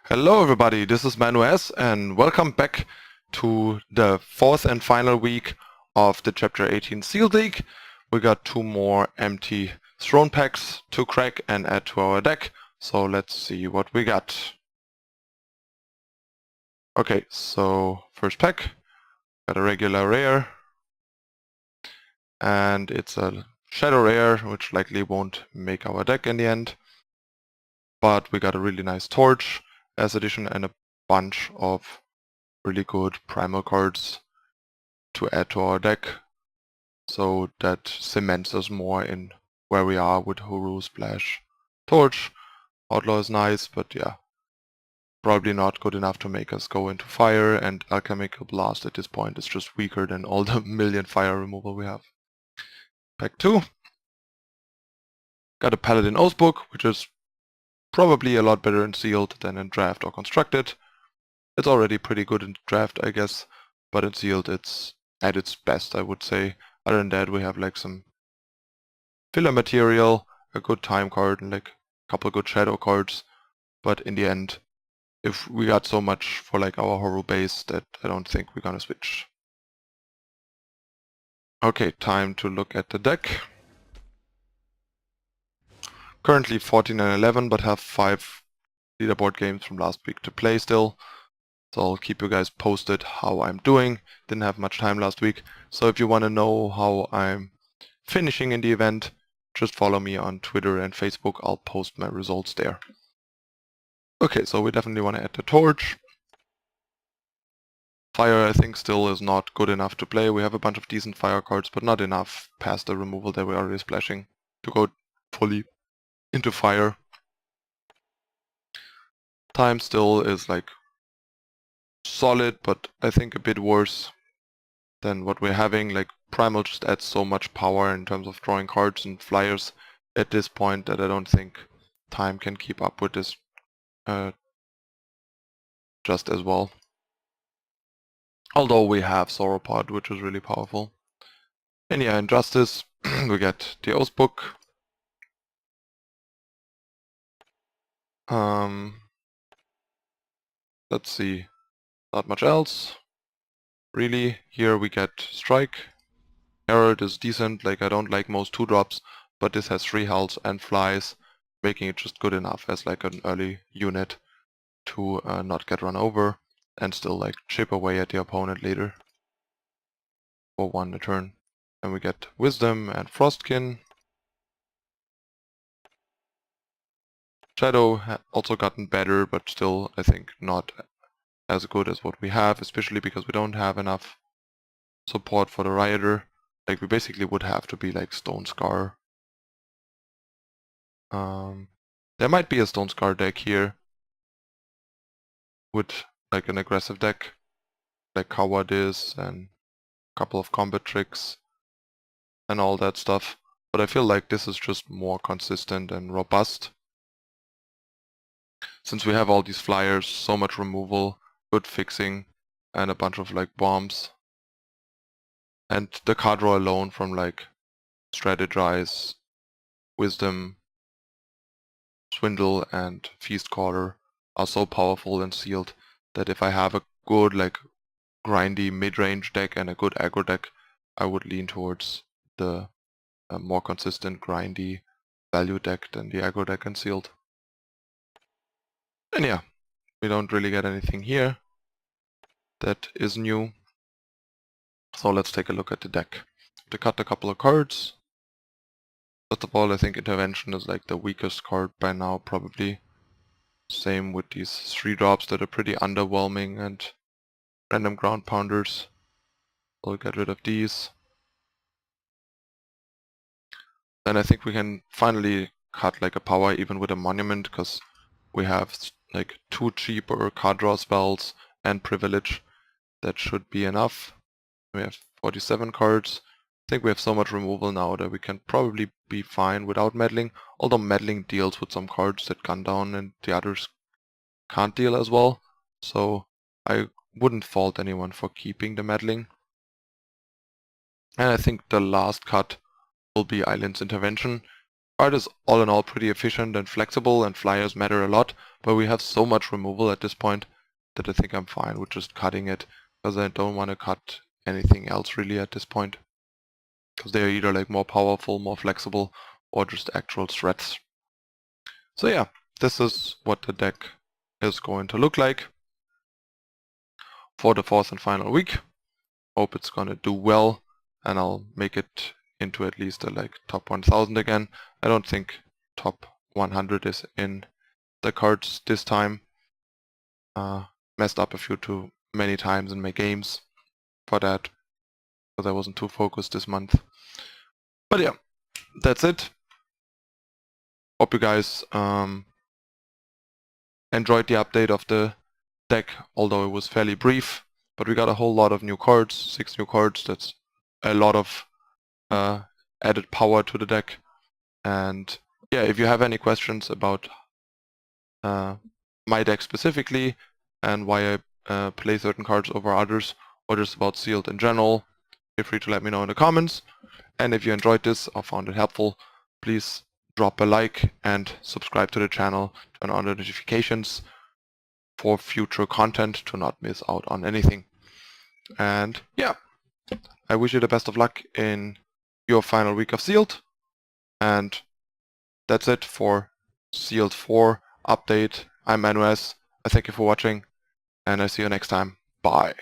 Hello everybody, this is ManuS and welcome back to the fourth and final week of the Chapter 18 Sealed League. We got two more empty throne packs to crack and add to our deck, so let's see what we got. Okay, so first pack, got a regular rare, and it's a shadow rare, which likely won't make our deck in the end. But we got a really nice torch as addition and a bunch of really good primal cards to add to our deck, so that cements us more in where we are with Huru, Splash, Torch. Outlaw is nice, but yeah, probably not good enough to make us go into fire, and Alchemical Blast at this point is just weaker than all the million fire removal we have. Pack 2. Got a Paladin Oathbook, which is probably a lot better in Sealed than in Draft or Constructed. It's already pretty good in Draft, I guess, but in Sealed it's at its best, I would say. Other than that, we have like some filler material, a good time card, and like a couple good shadow cards. But in the end, if we got so much for like our Horo base that I don't think we're gonna switch. Okay, time to look at the deck. Currently 14 and 11, but have 5 leaderboard games from last week to play still. So I'll keep you guys posted how I'm doing. Didn't have much time last week, so if you want to know how I'm finishing in the event, just follow me on Twitter and Facebook. I'll post my results there. Okay, so we definitely want to add the torch. Fire, I think, still is not good enough to play. We have a bunch of decent fire cards, but not enough past the removal that we're already splashing to go fully into fire. Time still is like solid, but I think a bit worse than what we're having. Like Primal just adds so much power in terms of drawing cards and flyers at this point that I don't think Time can keep up with this just as well. Although we have Sauropod, which is really powerful. And yeah, in Justice we get the Oathbook. Let's see, not much else. Really, here we get Strike. Herald is decent, like I don't like most 2-drops, but this has 3 health and flies, making it just good enough as like an early unit to not get run over and still like chip away at the opponent later for 1 a turn. And we get Wisdom and Frostkin. Shadow also gotten better, but still I think not as good as what we have, especially because we don't have enough support for the Rioter. Like we basically would have to be like Stone Scar. There might be a Stone Scar deck here with like an aggressive deck, like Cowardice and a couple of combat tricks and all that stuff. But I feel like this is just more consistent and robust. Since we have all these flyers, so much removal, good fixing, and a bunch of like bombs. And the card draw alone from like Strategize, Wisdom, Swindle, and Feast Caller are so powerful and sealed that if I have a good like grindy mid-range deck and a good aggro deck, I would lean towards the more consistent grindy value deck than the aggro deck and sealed. And yeah, we don't really get anything here that is new. So let's take a look at the deck. To cut a couple of cards. First of all, I think Intervention is like the weakest card by now, probably. Same with these 3-drops that are pretty underwhelming, and Random Ground Pounders. We'll get rid of these. Then I think we can finally cut like a power even with a Monument, because we have like 2 cheaper card draw spells and Privilege. That should be enough. We have 47 cards. I think we have so much removal now that we can probably be fine without meddling, although meddling deals with some cards that gun down and the others can't deal as well, so I wouldn't fault anyone for keeping the meddling. And I think the last cut will be Island's Intervention. Art is all in all pretty efficient and flexible, and flyers matter a lot, but we have so much removal at this point that I think I'm fine with just cutting it, because I don't want to cut anything else really at this point, because they're either like more powerful, more flexible, or just actual threats. So yeah, this is what the deck is going to look like for the fourth and final week. Hope it's gonna do well, and I'll make it into at least a like top 1000 again. I don't think top 100 is in the cards this time. Messed up a few too many times in my games for that, because I wasn't too focused this month. But yeah, that's it. Hope you guys enjoyed the update of the deck, although it was fairly brief. But we got a whole lot of new cards, 6 new cards. That's a lot of added power to the deck. And yeah, if you have any questions about my deck specifically and why I play certain cards over others, or just about Sealed in general, feel free to let me know in the comments. And if you enjoyed this or found it helpful, please drop a like and subscribe to the channel, turn on the notifications for future content to not miss out on anything. And yeah, I wish you the best of luck in your final week of Sealed. And that's it for Sealed 4 update. I'm Manuez. I thank you for watching, and I see you next time. Bye.